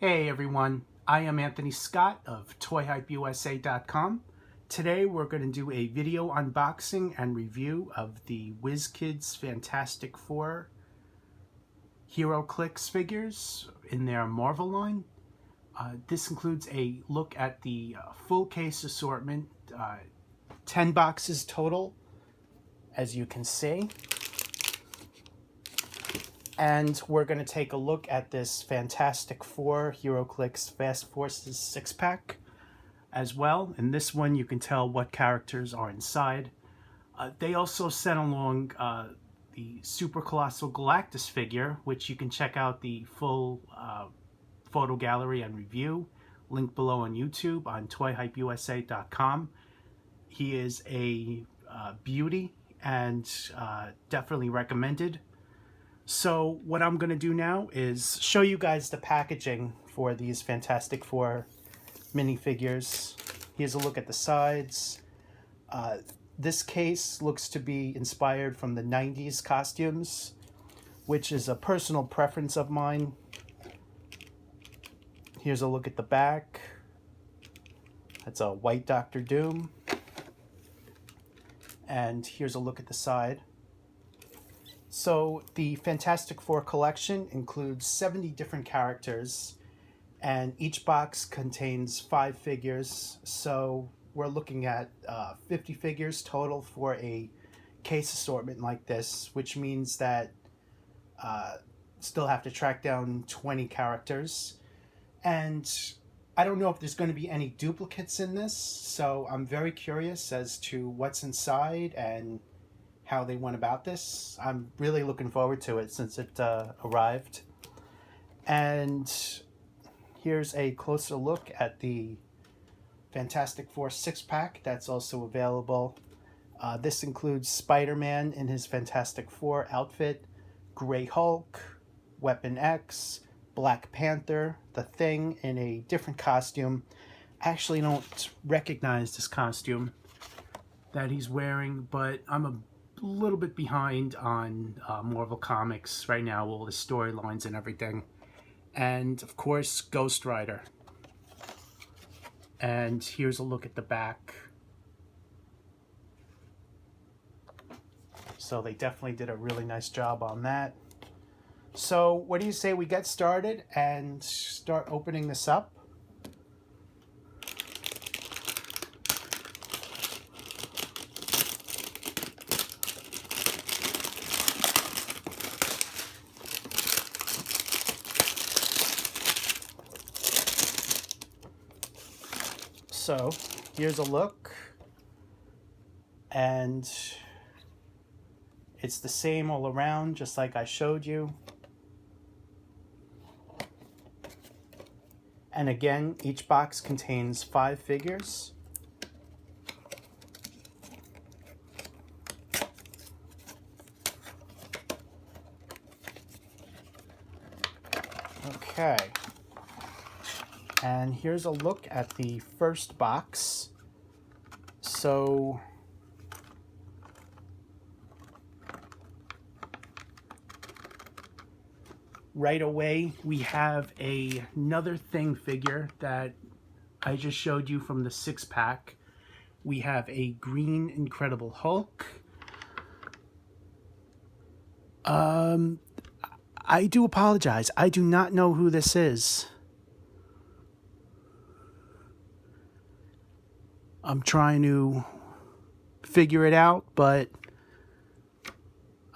Hey everyone, I am Anthony Scott of ToyHypeUSA.com. Today we're going to do a video unboxing and review of the Wizkids Fantastic Four HeroClix figures in their Marvel line. This includes a look at the full case assortment, 10 boxes total, as you can see. And we're going to take a look at this Fantastic Four HeroClix Fast Forces 6-pack as well. In this one, you can tell what characters are inside. They also sent along the Super Colossal Galactus figure, which you can check out the full photo gallery and review. Link below on YouTube on ToyHypeUSA.com. He is a beauty and definitely recommended. So what I'm going to do now is show you guys the packaging for these Fantastic Four minifigures. Here's a look at the sides. This case looks to be inspired from the 90s costumes, which is a personal preference of mine. Here's a look at the back. That's a white Doctor Doom. And here's a look at the side. So the Fantastic Four collection includes 70 different characters, and each box contains 5 figures. So we're looking at 50 figures total for a case assortment like this, which means that still have to track down 20 characters. And I don't know if there's going to be any duplicates in this, so I'm very curious as to what's inside and how they went about this. I'm really looking forward to it since it arrived. And here's a closer look at the Fantastic Four 6-pack that's also available. This includes Spider-Man in his Fantastic Four outfit, Grey Hulk, Weapon X, Black Panther, The Thing in a different costume. I actually don't recognize this costume that he's wearing, but I'm a little bit behind on Marvel Comics right now, all the storylines and everything. And of course, Ghost Rider. And here's a look at the back. So they definitely did a really nice job on that. So what do you say we get started and start opening this up? So here's a look, and it's the same all around, just like I showed you. And again, each box contains 5 figures. Okay. And here's a look at the first box. So right away we have another Thing figure that I just showed you from the 6-pack. We have a green Incredible Hulk. I do apologize. I do not know who this is. I'm trying to figure it out, but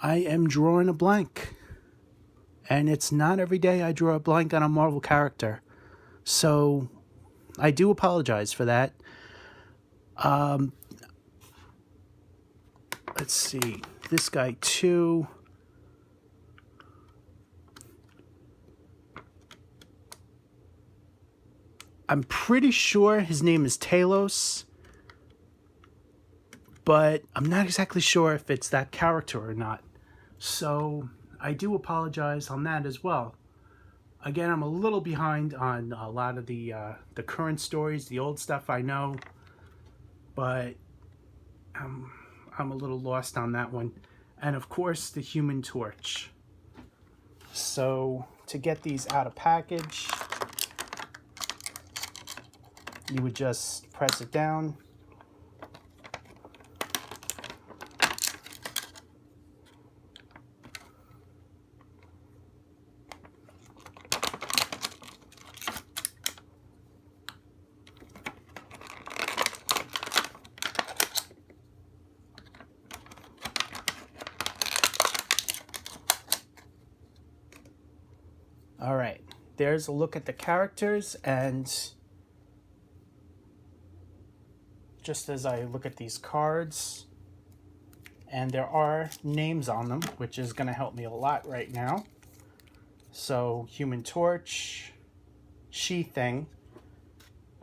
I am drawing a blank. And it's not every day I draw a blank on a Marvel character. So I do apologize for that. Let's see. This guy too. I'm pretty sure his name is Talos, but I'm not exactly sure if it's that character or not. So I do apologize on that as well. Again, I'm a little behind on a lot of the current stories, the old stuff I know, but I'm a little lost on that one. And of course, the Human Torch. So to get these out of package, you would just press it down. All right, there's a look at the characters, and just as I look at these cards, and there are names on them, which is going to help me a lot right now. So, Human Torch, She-Thing,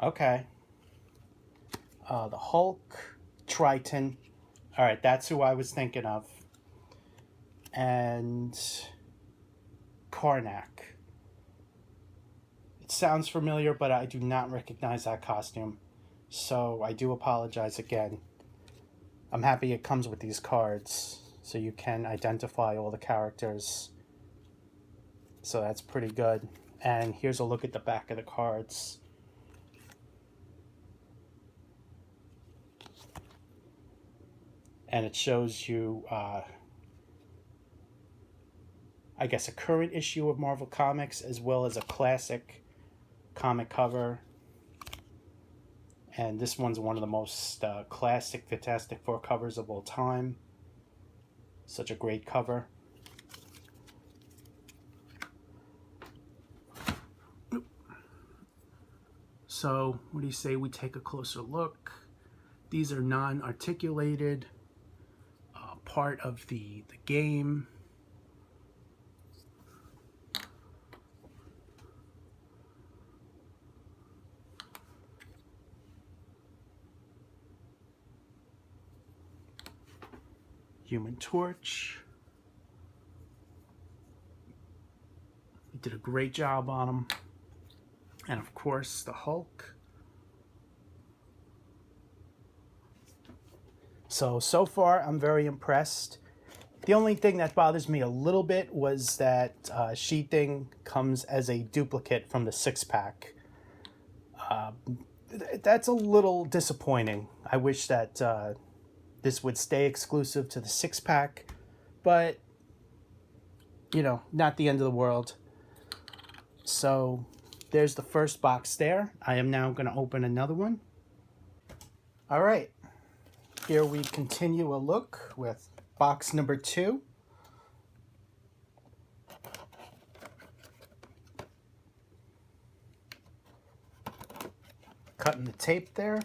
okay, the Hulk, Triton, all right, that's who I was thinking of, and Karnak. It sounds familiar, but I do not recognize that costume, so I do apologize again. I'm happy it comes with these cards, so you can identify all the characters. So that's pretty good. And here's a look at the back of the cards. And it shows you, I guess, a current issue of Marvel Comics, as well as a classic comic cover. And this one's one of the most classic Fantastic Four covers of all time. Such a great cover. So, what do you say we take a closer look? These are non-articulated, part of the game. Human Torch. He did a great job on him. And of course, the Hulk. So far, I'm very impressed. The only thing that bothers me a little bit was that She-Thing comes as a duplicate from the 6-pack. That's a little disappointing. I wish that this would stay exclusive to the 6-pack, but, you know, not the end of the world. So there's the first box there. I am now going to open another one. All right, here we continue a look with box number 2. Cutting the tape there.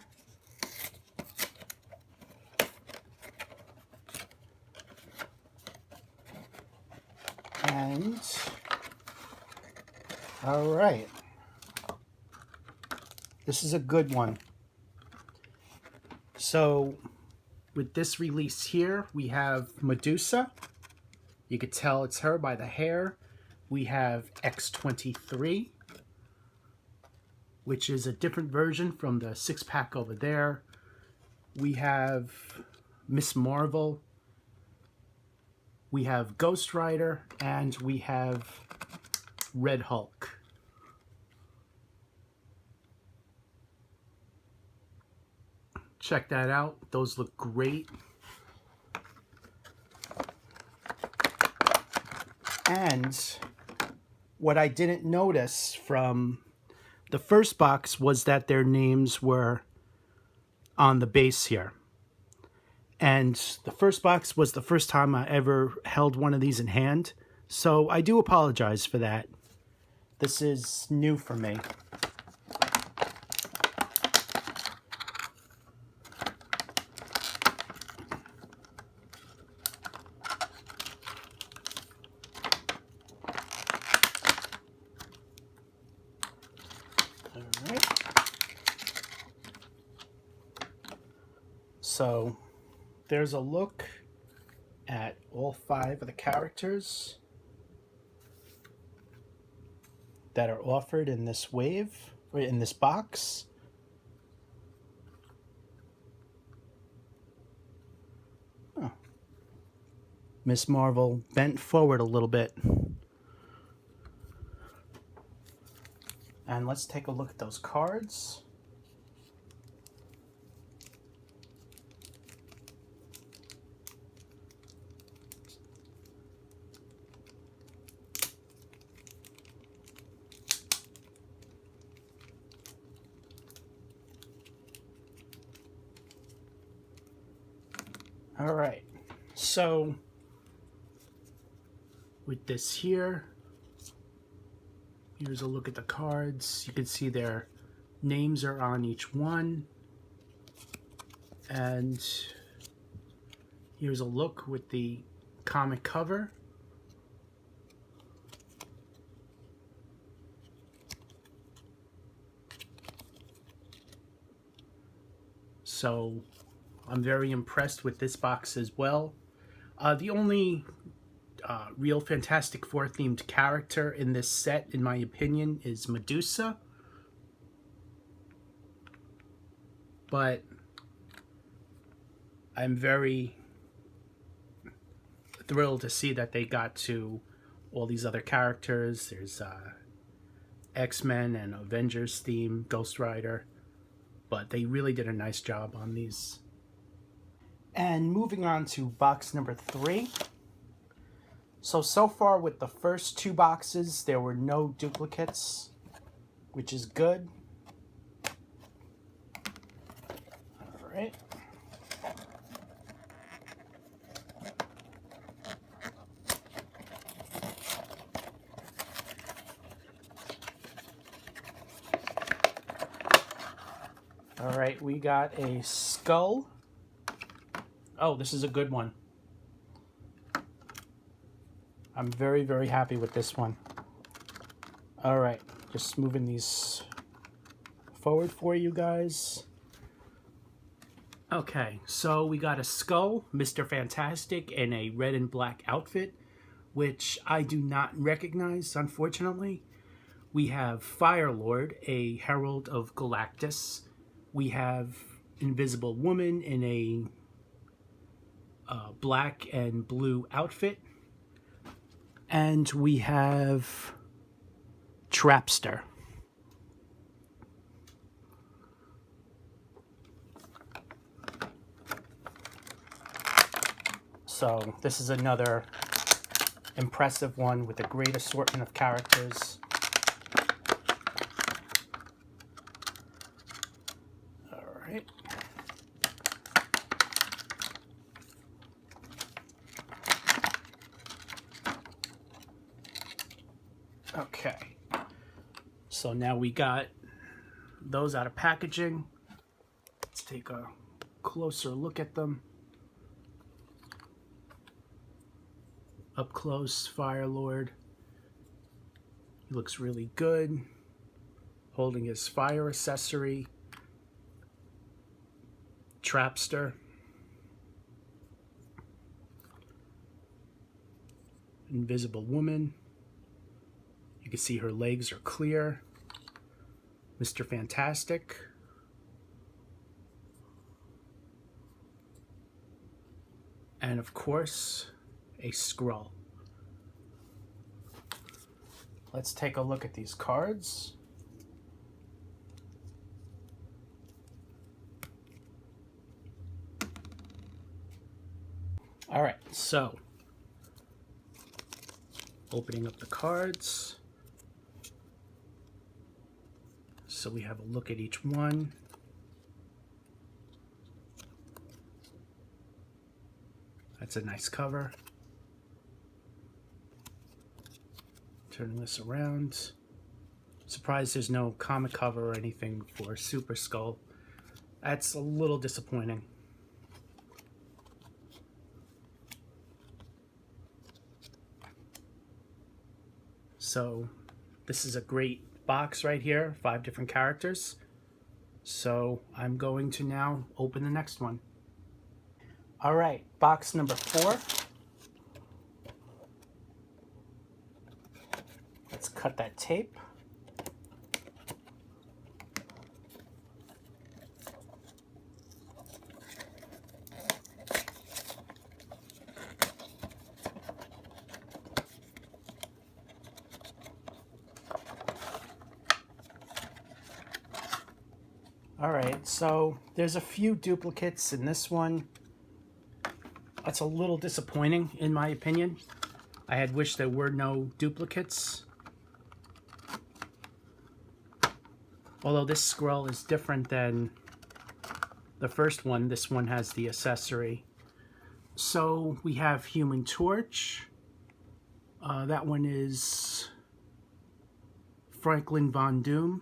And, all right, this is a good one. So, with this release here, we have Medusa. You could tell it's her by the hair. We have X-23, which is a different version from the 6-pack over there. We have Miss Marvel. We have Ghost Rider, and we have Red Hulk. Check that out. Those look great. And what I didn't notice from the first box was that their names were on the base here. And the first box was the first time I ever held one of these in hand. So I do apologize for that. This is new for me. All right. So there's a look at all 5 of the characters that are offered in this wave, or in this box. Oh. Miss Marvel bent forward a little bit. And let's take a look at those cards. All right, so with this here, here's a look at the cards. You can see their names are on each one. And here's a look with the comic cover. So I'm very impressed with this box as well. The only real Fantastic Four themed character in this set, in my opinion, is Medusa. But I'm very thrilled to see that they got to all these other characters. There's X-Men and Avengers theme, Ghost Rider. But they really did a nice job on these. And moving on to box number 3. So far with the first 2 boxes, there were no duplicates, which is good. All right. All right, we got a skull. Oh, this is a good one. I'm very, very happy with this one. All right, just moving these forward for you guys. Okay, so we got a skull, Mr. Fantastic, in a red and black outfit, which I do not recognize, unfortunately. We have Firelord, a herald of Galactus. We have Invisible Woman in a black and blue outfit. And we have Trapster. So this is another impressive one with a great assortment of characters. All right. Okay, so now we got those out of packaging. Let's take a closer look at them. Up close, Firelord. He looks really good, holding his fire accessory. Trapster. Invisible Woman. You can see her legs are clear. Mr. Fantastic. And of course, a Skrull. Let's take a look at these cards. All right, so opening up the cards. So we have a look at each one. That's a nice cover. Turning this around. Surprised there's no comic cover or anything for Super Skull. That's a little disappointing. So this is a great box right here, 5 different characters. So I'm going to now open the next one. All right, box number 4. Let's cut that tape. All right, so there's a few duplicates in this one. That's a little disappointing, in my opinion. I had wished there were no duplicates. Although this Skrull is different than the first one. This one has the accessory. So we have Human Torch. That one is Franklin Von Doom.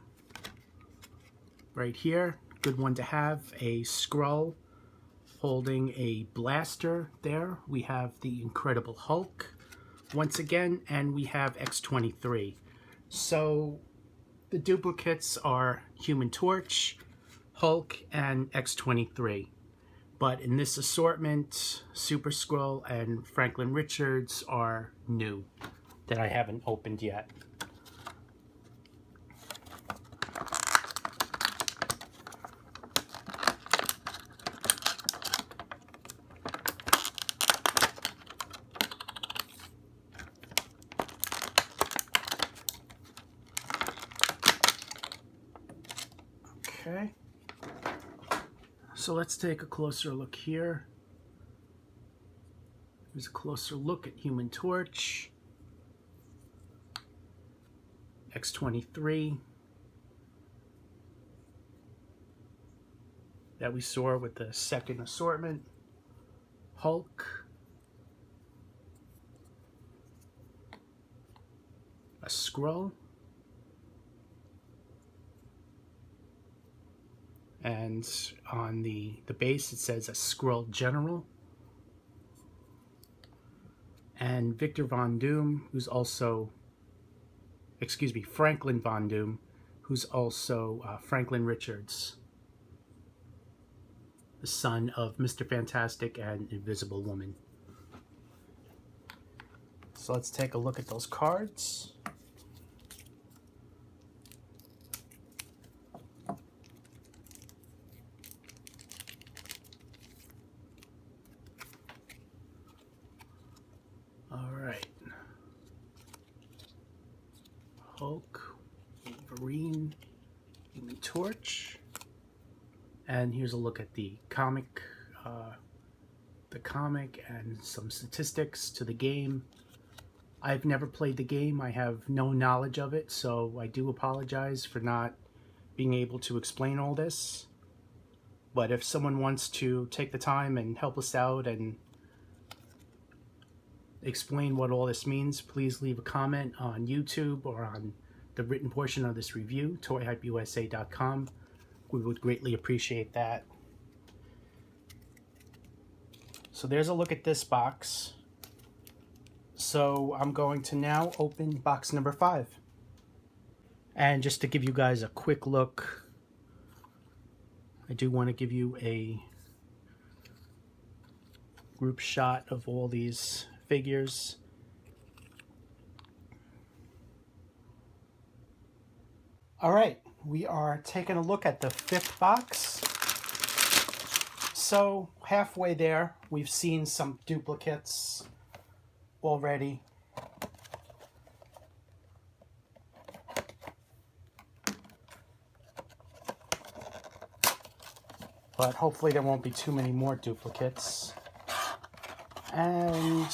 Right here, good one to have. A Skrull holding a blaster there. We have the Incredible Hulk once again, and we have X-23. So the duplicates are Human Torch, Hulk, and X-23. But in this assortment, Super Skrull and Franklin Richards are new that I haven't opened yet. Okay. So let's take a closer look here. Here's a closer look at Human Torch, X-23, that we saw with the second assortment, Hulk, a Skrull, and on the base it says a Skrull General, and Victor Von Doom, who's also, Franklin Von Doom, who's also Franklin Richards, the son of Mr. Fantastic and Invisible Woman. So let's take a look at those cards. Hulk, Wolverine, Human Torch, and here's a look at the comic and some statistics to the game. I've never played the game. I have no knowledge of it, so I do apologize for not being able to explain all this. But if someone wants to take the time and help us out and explain what all this means, please leave a comment on YouTube or on the written portion of this review, toyhypeusa.com. We would greatly appreciate that. So there's a look at this box. So I'm going to now open box number 5. And just to give you guys a quick look, I do want to give you a group shot of all these figures. All right, we are taking a look at the 5th box. So halfway there, we've seen some duplicates already. But hopefully there won't be too many more duplicates. And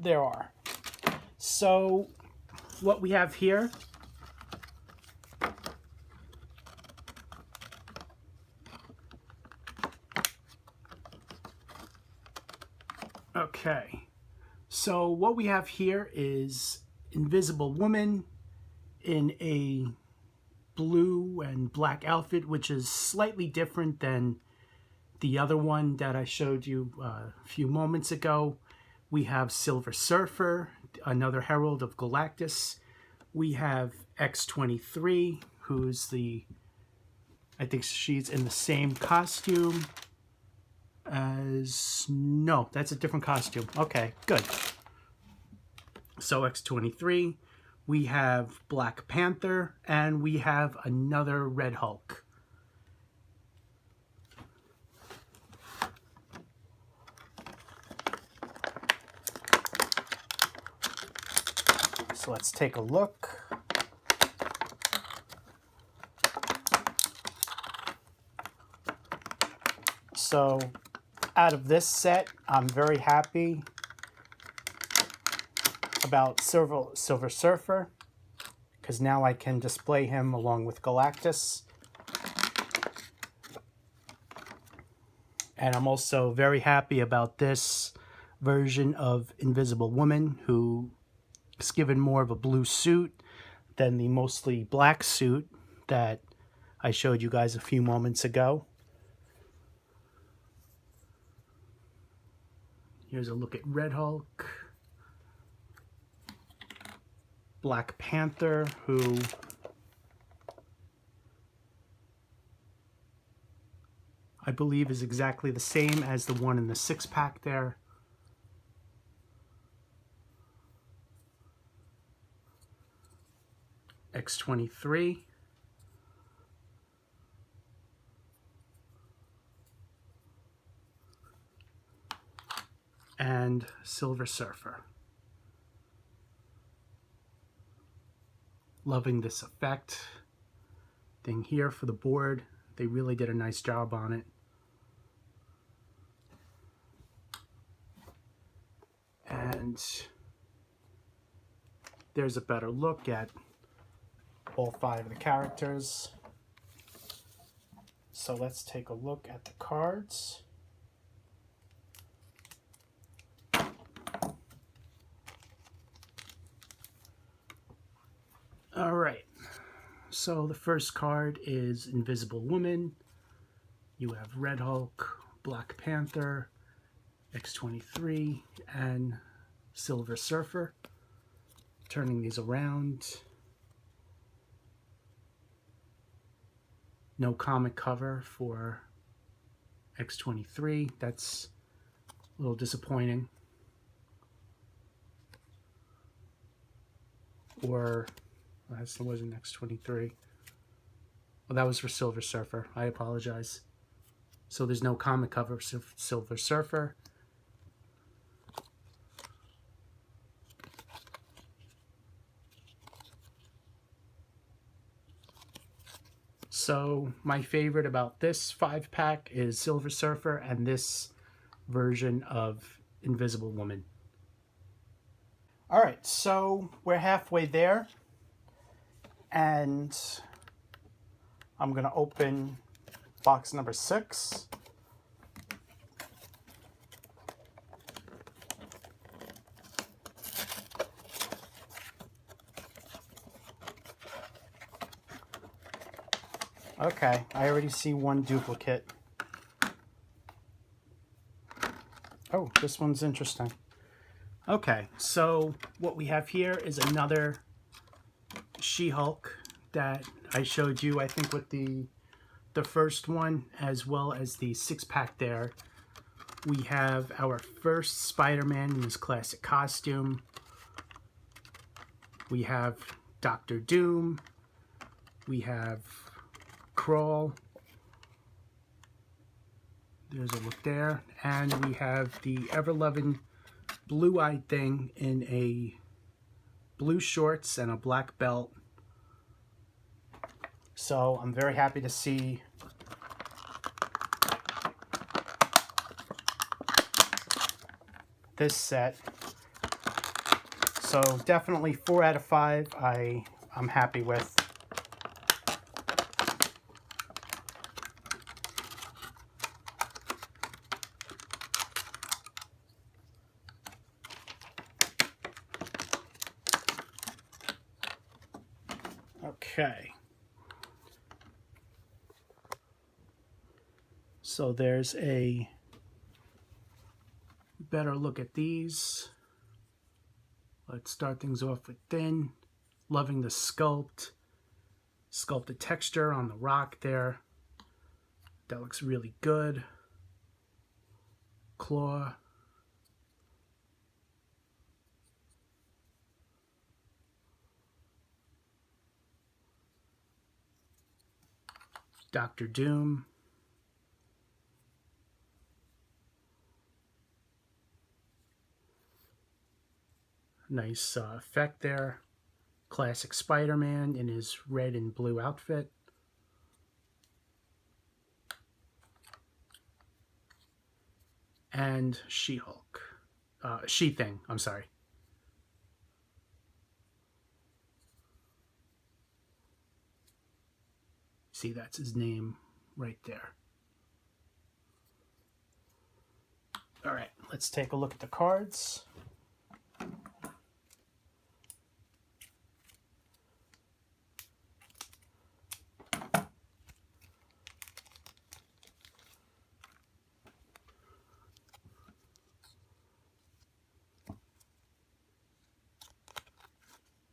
there are. So what we have here so what we have here is Invisible Woman in a blue and black outfit, which is slightly different than the other one that I showed you a few moments ago. We have Silver Surfer, another herald of Galactus. We have X-23, who's I think she's in the same costume as, no, that's a different costume. Okay, good. So X-23, we have Black Panther, and we have another Red Hulk. So let's take a look. So out of this set, I'm very happy about Silver Surfer, because now I can display him along with Galactus. And I'm also very happy about this version of Invisible Woman, who is given more of a blue suit than the mostly black suit that I showed you guys a few moments ago. Here's a look at Red Hulk, Black Panther, who I believe is exactly the same as the one in the 6-pack there. X-23. And Silver Surfer. Loving this effect thing here for the board. They really did a nice job on it. And there's a better look at all 5 of the characters. So let's take a look at the cards. All right, so the first card is Invisible Woman. You have Red Hulk, Black Panther, X-23, and Silver Surfer. Turning these around. No comic cover for X-23. That's a little disappointing. Or that wasn't X-23. Well, that was for Silver Surfer. I apologize. So there's no comic cover for Silver Surfer. So my favorite about this 5-pack is Silver Surfer and this version of Invisible Woman. All right, so we're halfway there, and I'm going to open box number 6. Okay, I already see one duplicate. Oh, this one's interesting. Okay, so what we have here is another She-Hulk that I showed you, I think, with the first one, as well as the 6-pack there. We have our first Spider-Man in his classic costume. We have Dr. Doom. We have Crawl. There's a look there. And we have the ever-loving blue-eyed thing in a blue shorts and a black belt. So I'm very happy to see this set. So definitely 4 out of 5 I'm happy with. Okay. So there's a better look at these. Let's start things off with thin. Loving the sculpted texture on the rock there. That looks really good. Claw. Dr. Doom. Nice effect there. Classic Spider-Man in his red and blue outfit. And She-Hulk. She-Thing, I'm sorry. See, that's his name right there. All right, let's take a look at the cards.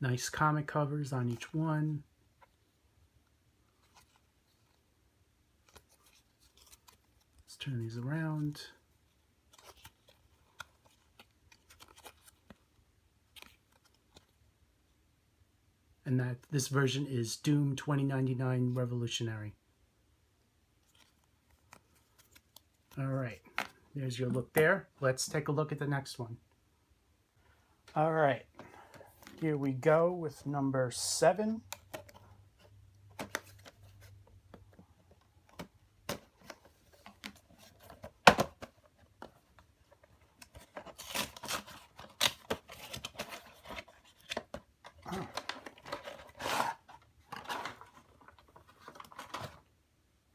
Nice comic covers on each one. Let's turn these around. And that this version is Doom 2099 Revolutionary. All right, there's your look there. Let's take a look at the next one. All right, here we go with number 7.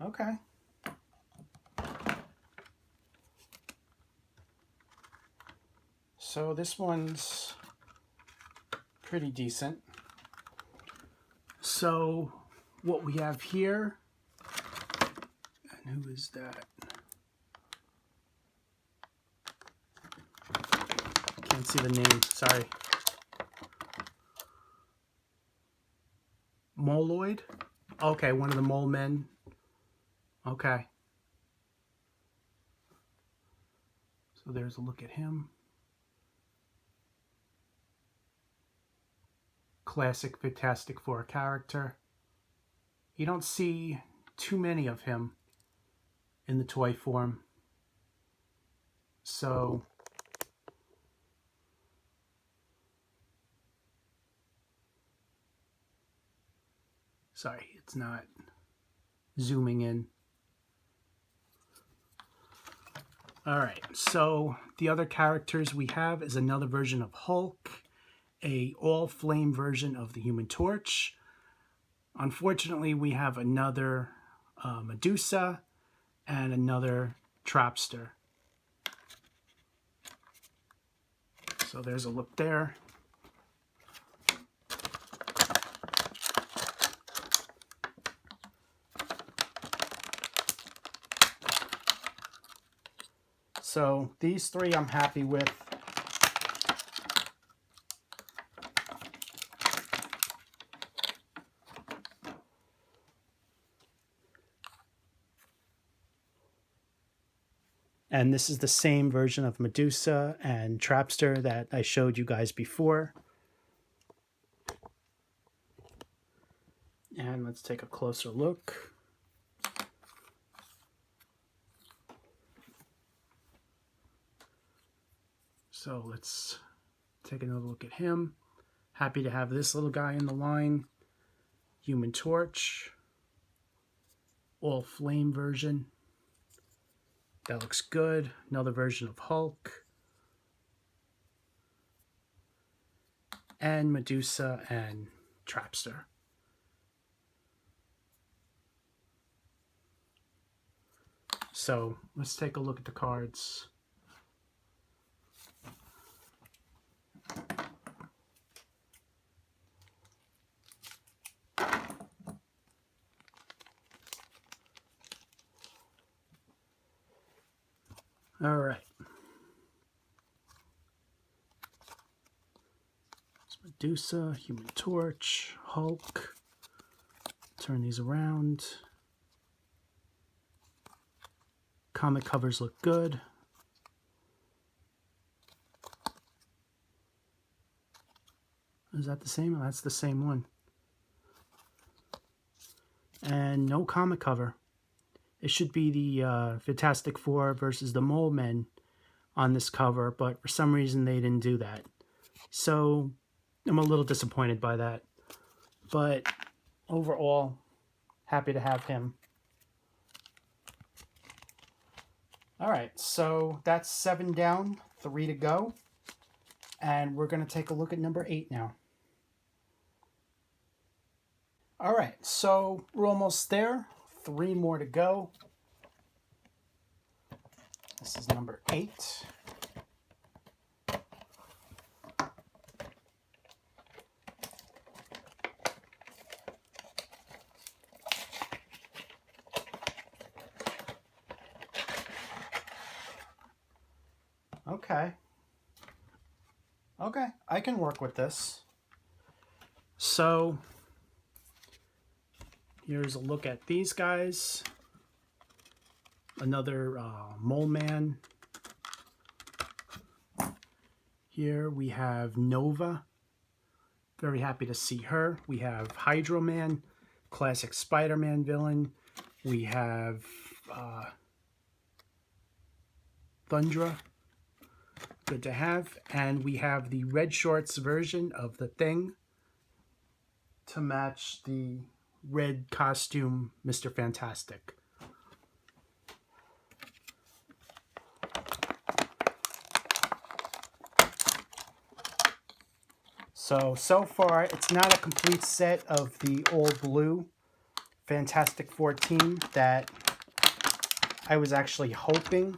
Okay. So this one's pretty decent. So what we have here, and who is that? Can't see the name, sorry. Moloid? Okay, one of the mole men. Okay. So there's a look at him. Classic Fantastic Four character. You don't see too many of him in the toy form. So sorry, it's not zooming in. All right, so the other characters we have is another version of Hulk, a all-flame version of the Human Torch. Unfortunately, we have another Medusa and another Trapster. So there's a look there. So these three I'm happy with. And this is the same version of Medusa and Trapster that I showed you guys before. And let's take a closer look. So let's take another look at him. Happy to have this little guy in the line. Human Torch. All flame version. That looks good. Another version of Hulk. And Medusa and Trapster. So let's take a look at the cards. All right. It's Medusa, Human Torch, Hulk. Turn these around. Comic covers look good. Is that the same? Oh, that's the same one. And no comic cover. It should be the Fantastic Four versus the Mole Men on this cover, but for some reason they didn't do that. So I'm a little disappointed by that. But overall, happy to have him. All right, so that's 7 down, 3 to go. And we're going to take a look at number 8 now. All right, so we're almost there. 3 more to go. This is number 8. Okay, I can work with this. So here's a look at these guys. Another Mole Man. Here we have Nova. Very happy to see her. We have Hydro Man, classic Spider-Man villain. We have Thundra. Good to have. And we have the red shorts version of the Thing to match the red costume Mr. Fantastic. So far, it's not a complete set of the all-blue Fantastic Four team that I was actually hoping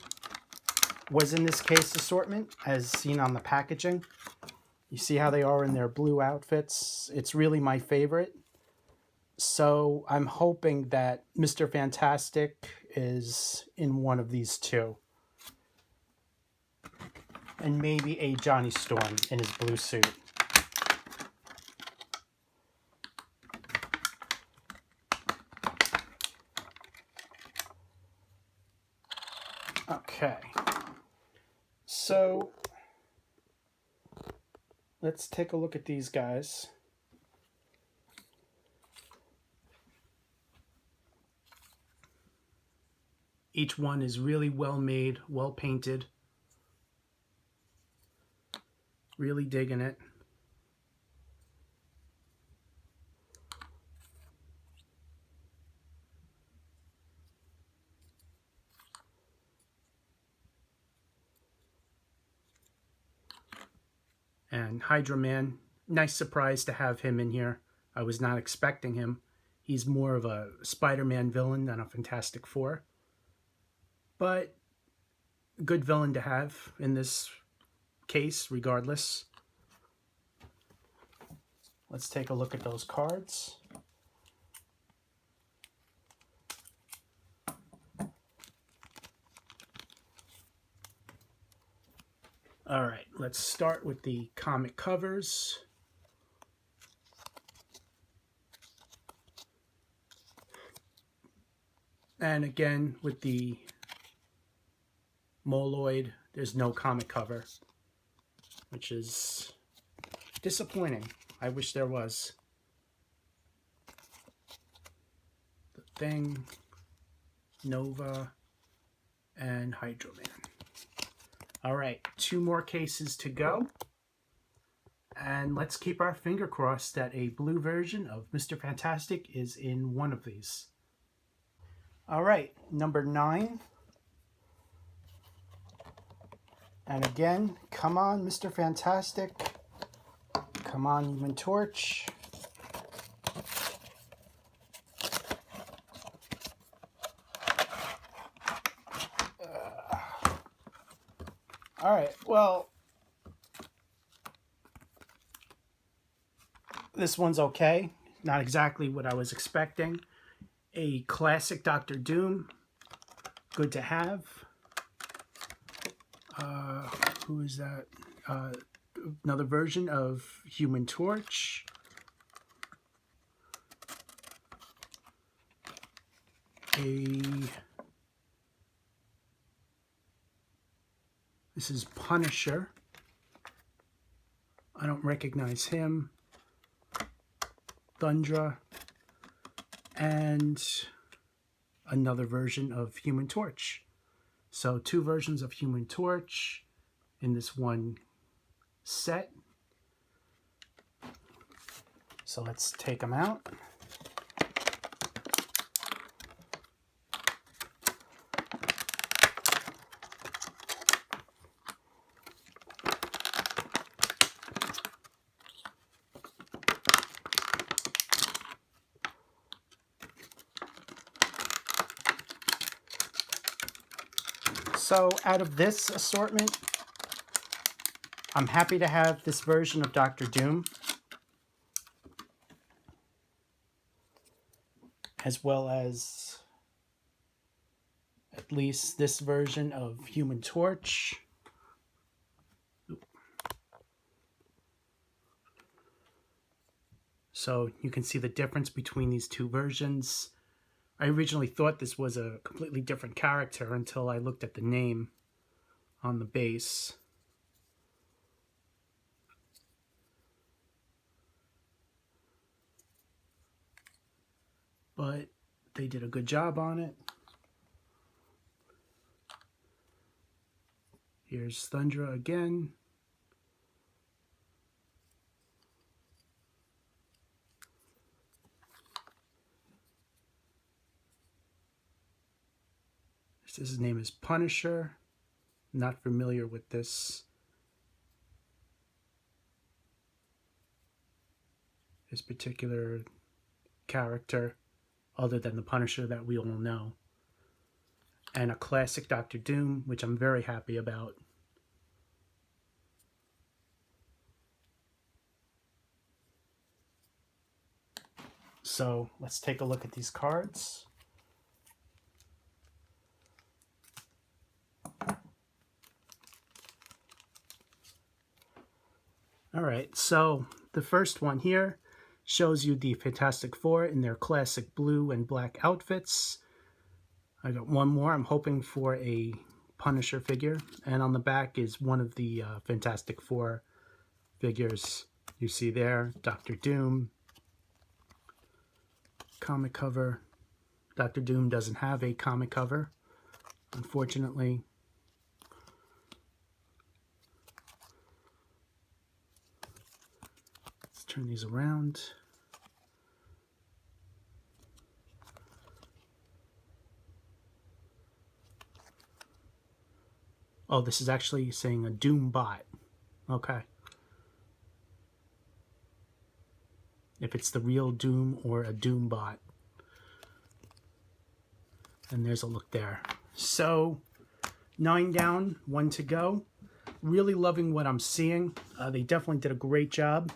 was in this case assortment, as seen on the packaging. You see how they are in their blue outfits? It's really my favorite. So I'm hoping that Mr. Fantastic is in one of these two. And maybe a Johnny Storm in his blue suit. Okay, so let's take a look at these guys. Each one is really well made, well painted. Really digging it. And Hydro Man, nice surprise to have him in here. I was not expecting him. He's more of a Spider-Man villain than a Fantastic Four. But good villain to have in this case, regardless. Let's take a look at those cards. All right, let's start with the comic covers. And again, with the Moloid, there's no comic cover, which is disappointing. I wish there was. The Thing, Nova, and Hydro Man. All right, 2 more cases to go. And let's keep our finger crossed that a blue version of Mr. Fantastic is in one of these. All right, number 9. And again, come on, Mr. Fantastic. Come on, Human Torch. All right, well, this one's okay. Not exactly what I was expecting. A classic Dr. Doom. Good to have. Who is that? Another version of Human Torch. This is Punisher. I don't recognize him. Thundra. And another version of Human Torch. So 2 versions of Human Torch in this one set. So let's take them out. So out of this assortment, I'm happy to have this version of Doctor Doom, as well as at least this version of Human Torch. So you can see the difference between these two versions. I originally thought this was a completely different character until I looked at the name on the base. But they did a good job on it. Here's Thundra again. His name is Punisher. Not familiar with this particular character, other than the Punisher that we all know. And a classic Doctor Doom, which I'm very happy about. So let's take a look at these cards. All right, so the first one here shows you the Fantastic Four in their classic blue and black outfits. I got one more. I'm hoping for a Punisher figure. And on the back is one of the Fantastic Four figures you see there. Doctor Doom. Comic cover. Doctor Doom doesn't have a comic cover, unfortunately. Let's turn these around. Oh, this is actually saying a Doom bot. Okay. If it's the real Doom or a Doom bot. And there's a look there. So, 9 down, 1 to go. Really loving what I'm seeing. They definitely did a great job.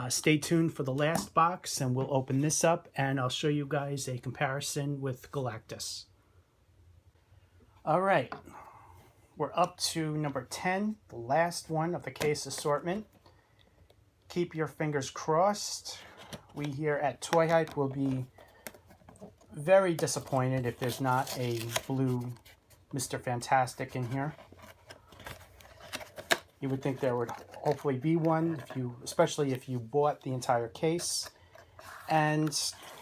Stay tuned for the last box, and we'll open this up, and I'll show you guys a comparison with Galactus. All right. We're up to number 10, the last one of the case assortment. Keep your fingers crossed. We here at Toy Hype will be very disappointed if there's not a blue Mr. Fantastic in here. You would think there would hopefully be one, especially if you bought the entire case. And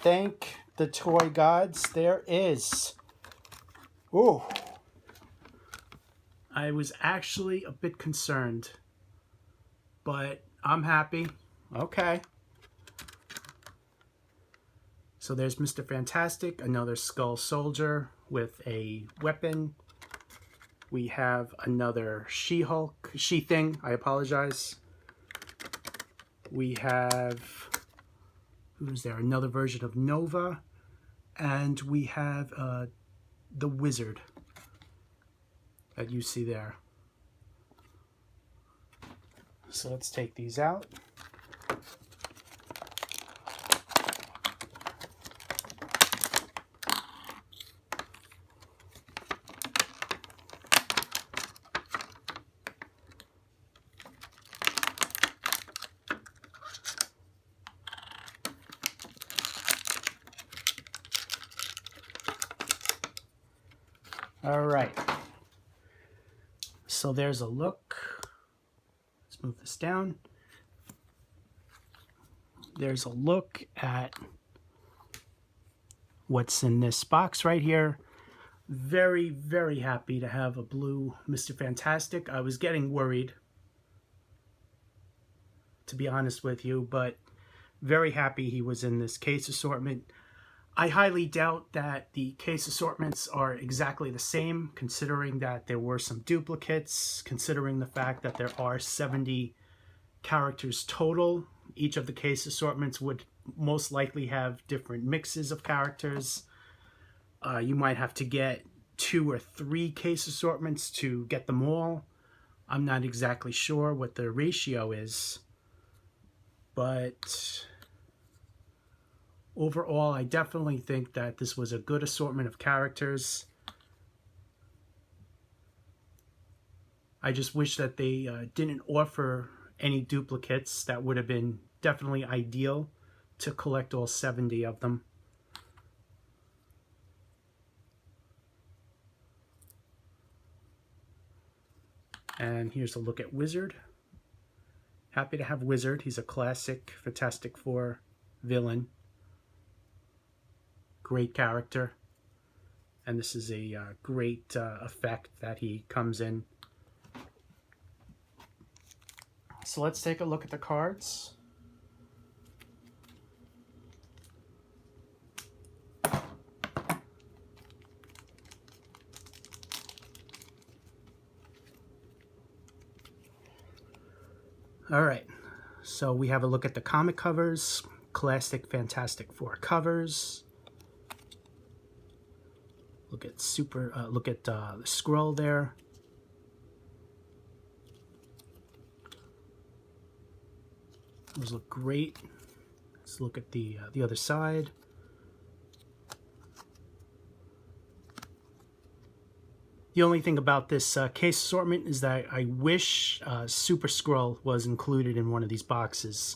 thank the toy gods, there is. Ooh. I was actually a bit concerned, but I'm happy. Okay. So there's Mr. Fantastic, another Skull Soldier with a weapon. We have another She-Hulk, She-Thing, I apologize. We have, who's there? Another version of Nova. And we have the Wizard that you see there. So let's take these out. All right. So there's a look. Let's move this down. There's a look at what's in this box right here. Very, very happy to have a blue Mr. Fantastic. I was getting worried, to be honest with you, but very happy he was in this case assortment. I highly doubt that the case assortments are exactly the same, considering that there were some duplicates, considering the fact that there are 70 characters total. Each of the case assortments would most likely have different mixes of characters. You might have to get 2 or 3 case assortments to get them all. I'm not exactly sure what the ratio is, but overall, I definitely think that this was a good assortment of characters. I just wish that they didn't offer any duplicates. That would have been definitely ideal to collect all 70 of them. And here's a look at Wizard. Happy to have Wizard. He's a classic Fantastic Four villain. Great character. And this is a great effect that he comes in. So let's take a look at the cards. All right, so we have a look at the comic covers, classic Fantastic Four covers. Look at the scroll there. Those look great. Let's look at the other side. The only thing about this case assortment is that I wish Super Skrull was included in one of these boxes.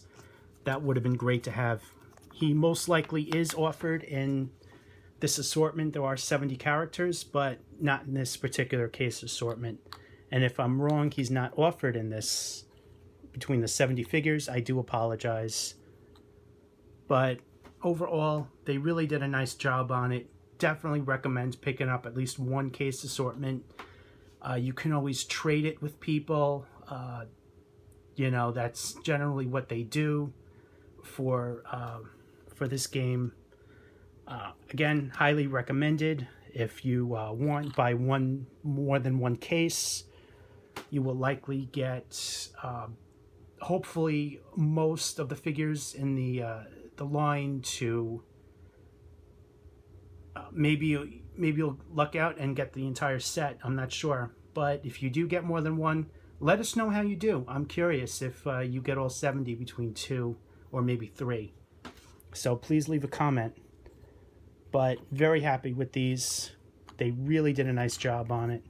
That would have been great to have. He most likely is offered in this assortment. There are 70 characters, but not in this particular case assortment. And if I'm wrong, he's not offered in this between the 70 figures. I do apologize. But overall, they really did a nice job on it. Definitely recommend picking up at least one case assortment. You can always trade it with people. You know, that's generally what they do for this game. Again, highly recommended. If you want buy more than one case, you will likely get hopefully most of the figures in the line to. Maybe you'll luck out and get the entire set. I'm not sure. But if you do get more than one, let us know how you do. I'm curious if you get all 70 between 2 or maybe 3. So please leave a comment. But very happy with these. They really did a nice job on it.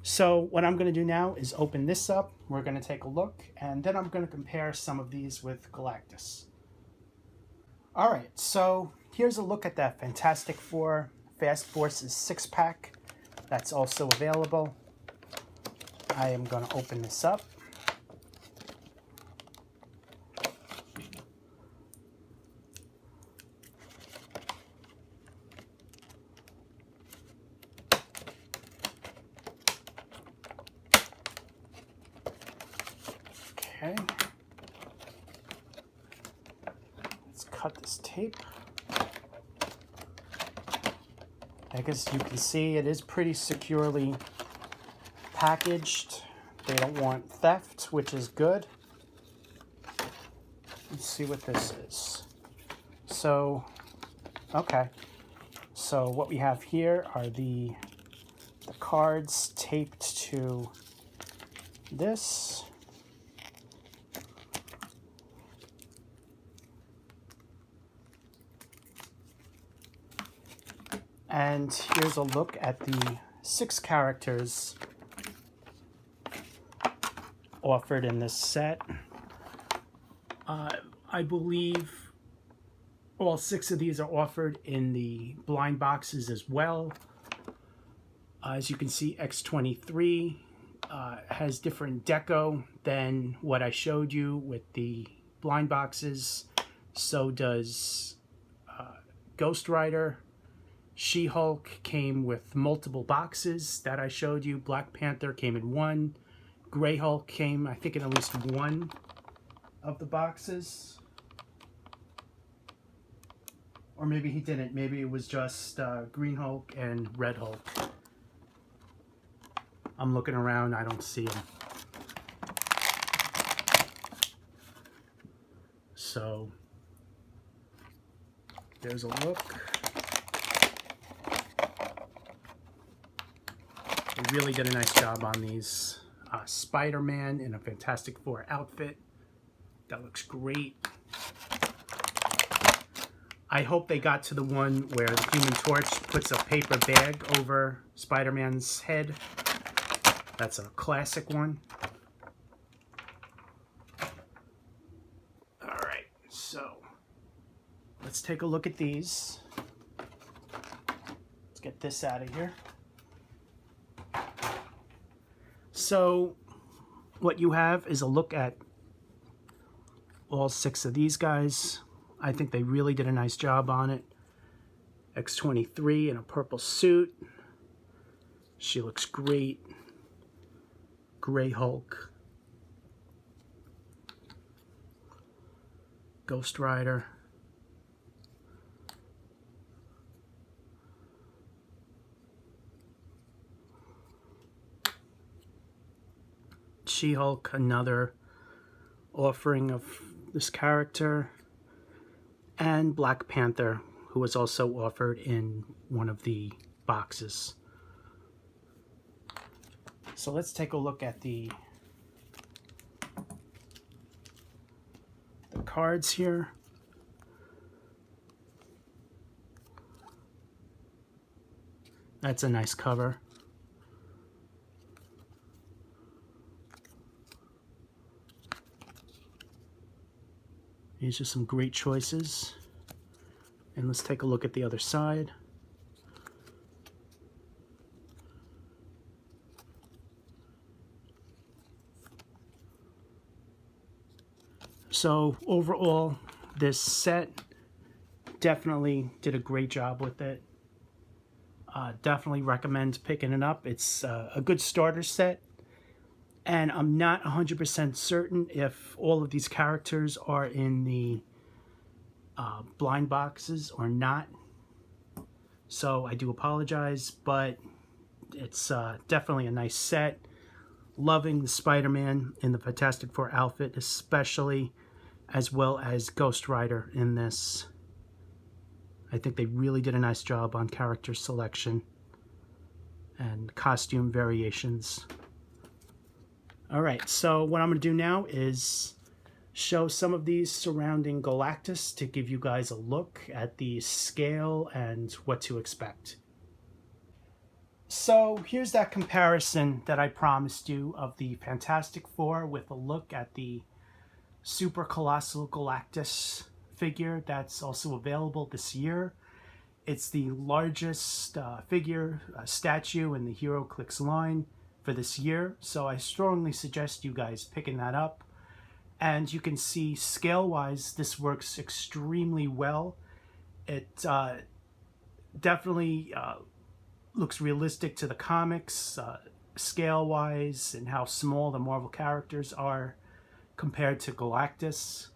So what I'm going to do now is open this up. We're going to take a look. And then I'm going to compare some of these with Galactus. All right, so here's a look at that Fantastic Four Fast Forces 6-pack. That's also available. I am going to open this up. Okay. Cut this tape. I guess you can see it is pretty securely packaged. They don't want theft, which is good. Let's see what this is. So, okay. So what we have here are the cards taped to this. And here's a look at the 6 characters offered in this set. I believe all 6 of these are offered in the blind boxes as well. As you can see, X-23 has different deco than what I showed you with the blind boxes. So does Ghost Rider. She-Hulk came with multiple boxes that I showed you. Black Panther came in 1. Grey Hulk came, I think, in at least 1 of the boxes. Or maybe he didn't. Maybe it was just Green Hulk and Red Hulk. I'm looking around. I don't see him. So, there's a look. They really did a nice job on these. Spider-Man in a Fantastic Four outfit. That looks great. I hope they got to the one where the Human Torch puts a paper bag over Spider-Man's head. That's a classic one. Alright, so let's take a look at these. Let's get this out of here. So what you have is a look at all 6 of these guys. I think they really did a nice job on it. X-23 in a purple suit. She looks great. Gray Hulk. Ghost Rider. She-Hulk, another offering of this character. And Black Panther, who was also offered in one of the boxes. So let's take a look at the cards here. That's a nice cover. These are some great choices. And let's take a look at the other side. So overall, this set definitely did a great job with it. Definitely recommend picking it up. It's a good starter set. And I'm not 100% certain if all of these characters are in the blind boxes or not. So I do apologize, but it's definitely a nice set. Loving the Spider-Man in the Fantastic Four outfit, especially, as well as Ghost Rider in this. I think they really did a nice job on character selection and costume variations. Alright, so what I'm going to do now is show some of these surrounding Galactus to give you guys a look at the scale and what to expect. So here's that comparison that I promised you of the Fantastic Four with a look at the Super Colossal Galactus figure that's also available this year. It's the largest figure statue in the HeroClix line for this year, so I strongly suggest you guys picking that up. And you can see scale-wise, this works extremely well. It definitely looks realistic to the comics, scale-wise, and how small the Marvel characters are compared to Galactus.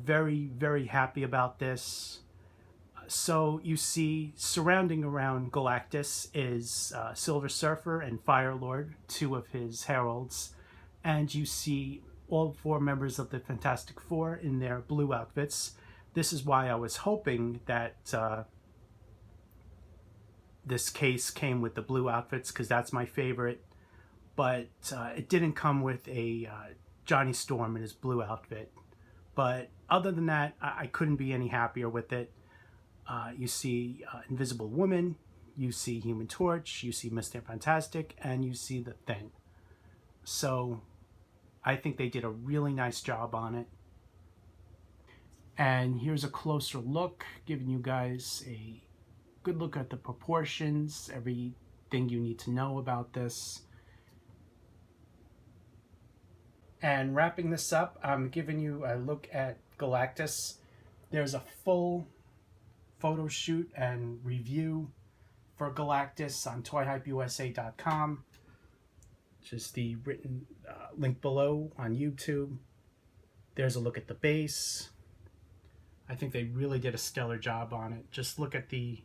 Very, very happy about this. So you see, surrounding around Galactus is Silver Surfer and Firelord, 2 of his heralds. And you see all 4 members of the Fantastic Four in their blue outfits. This is why I was hoping that this case came with the blue outfits, because that's my favorite. But it didn't come with a Johnny Storm in his blue outfit. But other than that, I couldn't be any happier with it. You see Invisible Woman, you see Human Torch, you see Mr. Fantastic, and you see the Thing. So I think they did a really nice job on it. And here's a closer look, giving you guys a good look at the proportions, everything you need to know about this. And wrapping this up, I'm giving you a look at Galactus. There's a full photo shoot and review for Galactus on toyhypeusa.com. Just the written link below on YouTube. There's a look at the base. I think they really did a stellar job on it. Just look at the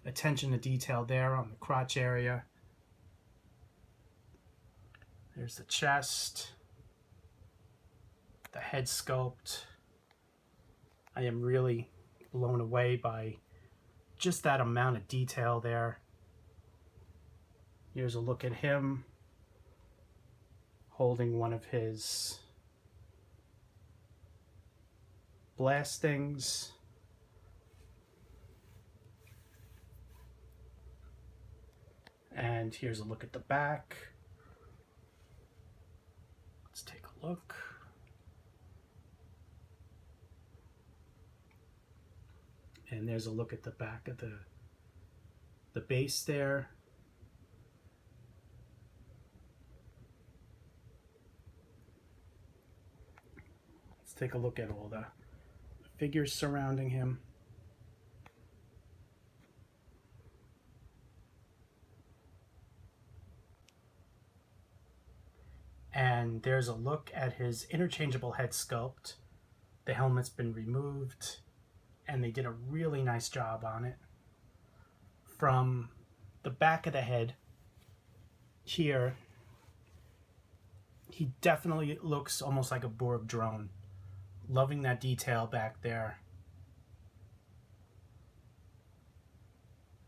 attention to detail there on the crotch area. There's the chest, the head sculpt. I am really blown away by just that amount of detail there. Here's a look at him holding one of his blastings. And here's a look at the back. Let's take a look. And there's a look at the back of the base there. Let's take a look at all the figures surrounding him. And there's a look at his interchangeable head sculpt. The helmet's been removed, and they did a really nice job on it. From the back of the head here, he definitely looks almost like a Borg drone. Loving that detail back there.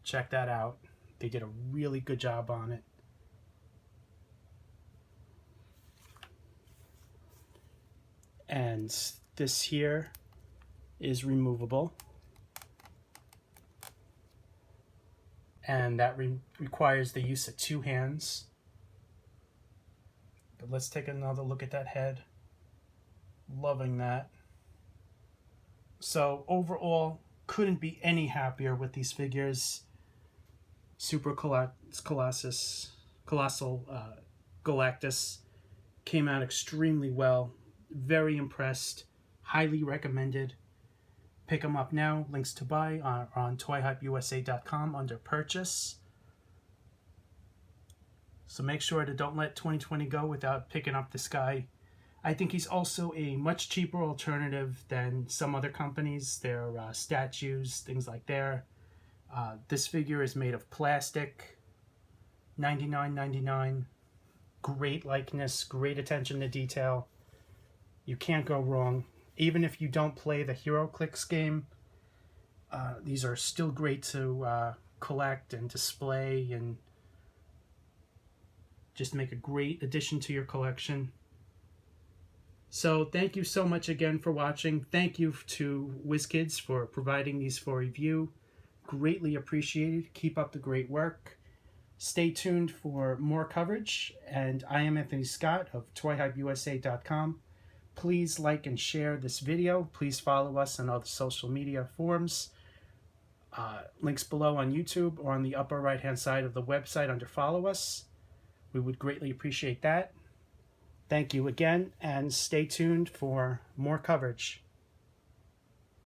Check that out. They did a really good job on it. And this here is removable, and that requires the use of 2 hands. But let's take another look at that head. Loving that. So overall, couldn't be any happier with these figures. Super Colossal Galactus came out extremely well. Very impressed. Highly recommended. Pick them up now. Links to buy are on toyhypeusa.com under purchase. So make sure to don't let 2020 go without picking up this guy. I think he's also a much cheaper alternative than some other companies. Their statues, things like that. This figure is made of plastic. $99.99. Great likeness, great attention to detail. You can't go wrong. Even if you don't play the HeroClix game, these are still great to collect and display and just make a great addition to your collection. So thank you so much again for watching. Thank you to Wizkids for providing these for review. Greatly appreciated. Keep up the great work. Stay tuned for more coverage. And I am Anthony Scott of toyhypeusa.com. Please like and share this video. Please follow us on other social media forums. Links below on YouTube or on the upper right hand side of the website under follow us. We would greatly appreciate that. Thank you again, and stay tuned for more coverage.